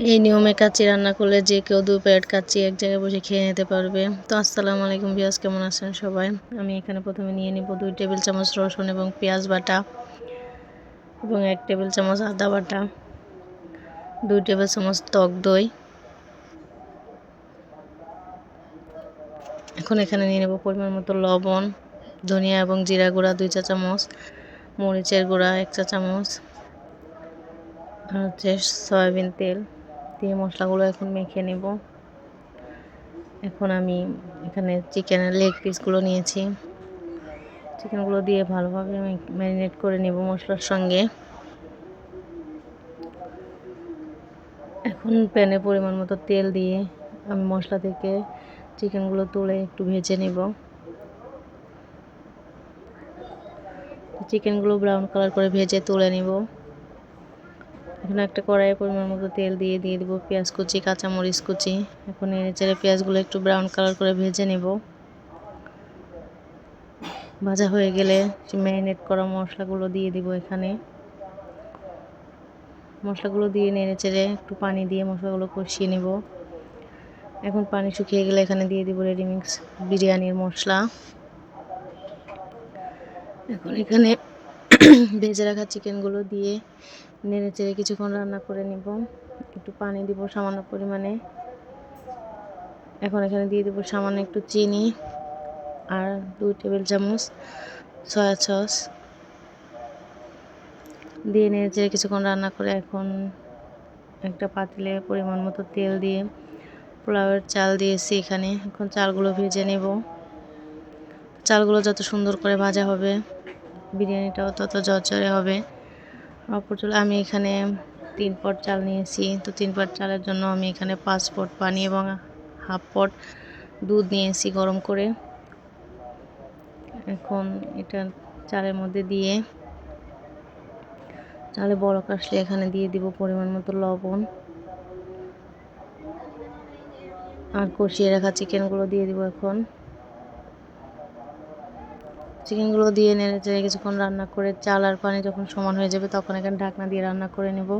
এই নিয়মে কাচ্চি রান্না করলে যে কেউ 2 প্লেট কাচ্চি এক জায়গায় বসে খেয়ে নিতে পারবে। তো আসসালামু আলাইকুম ভিউয়ার্স, কেমন আছেন সবাই? আমি এখানে প্রথমে নিয়ে নিব 2 টেবিল চামচ রসুন এবং পেঁয়াজ বাটা এবং 1 টেবিল চামচ আদা বাটা, 2 টেবিল চামচ টক দই। এখন এখানে নিয়ে নেব পরিমাণ মতো লবণ, ধনিয়া এবং জিরা গুঁড়া 2 চা চামচ, মরিচের গুঁড়া 1 চা চামচ, আর হচ্ছে সয়াবিন তেল দিয়ে মশলাগুলো এখন মেখে নেব। এখন আমি এখানে চিকেনের লেগ পিসগুলো নিয়েছি। চিকেনগুলো দিয়ে ভালোভাবে আমি ম্যারিনেট করে নেব মশলার সঙ্গে। এখন প্যানে পরিমাণ মতো তেল দিয়ে আমি মশলা থেকে চিকেনগুলো তুলে একটু ভেজে নেব। চিকেনগুলো ব্রাউন কালার করে ভেজে তুলে নেব। এখন একটা কড়াইয়ে পরিমাণ মতো তেল দিয়ে দেব পেঁয়াজ কুচি, কাঁচামরিচ কুচি। এখন নেড়েচেড়ে পেঁয়াজগুলো একটু ব্রাউন কালার করে ভেজে নেব। ভাজা হয়ে গেলে ম্যারিনেট করা মশলাগুলো দিয়ে দিব এখানে। মশলাগুলো দিয়ে নেড়েচেড়ে একটু পানি দিয়ে মশলাগুলো কষিয়ে নেব। এখন পানি শুকিয়ে গেলে এখানে দিয়ে দিব রেডিমিক্স বিরিয়ানির মশলা। এখন এখানে ভেজে রাখা চিকেনগুলো দিয়ে নেড়েচেড়ে কিছুক্ষণ রান্না করে নেব। একটু পানি দিব সামান্য পরিমাণে। এখন এখানে দিয়ে দেব সামান্য একটু চিনি আর 2 টেবিল চামচ সয়া সস দিয়ে নেড়েচেড়ে কিছুক্ষণ রান্না করে এখন একটা পাতিলে পরিমাণ মতো তেল দিয়ে পোলাওয়ের চাল দিয়েছি এখানে। এখন চালগুলো ভেজে নেব। চালগুলো যত সুন্দর করে ভাজা হবে বিরিয়ানিটাও তত ঝরঝরে হবে। অপর চুলায় আমি এখানে 3 পট চাল নিয়েছি। তো 3 পট চালের জন্য আমি এখানে 5 পট পানি এবং হাফ পট দুধ নিয়েছি গরম করে। এখন এটা চালের মধ্যে দিয়ে চালে বলক আসলে এখানে দিয়ে দিব পরিমাণ মতো লবণ আর কষিয়ে রাখা চিকেনগুলো দিয়ে দিব। এখন চিকেনগুলো দিয়ে নেড়েচেড়ে কিছুক্ষণ রান্না করে চাল আর পানি যখন সমান হয়ে যাবে তখন এখানে ঢাকনা দিয়ে রান্না করে নেব।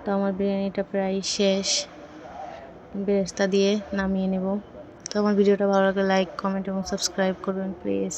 তো আমার বিরিয়ানিটা প্রায় শেষ, বেরেস্তা দিয়ে নামিয়ে নেব। তো আমার ভিডিওটা ভালো লাগলে লাইক, কমেন্ট এবং সাবস্ক্রাইব করবেন প্লিজ।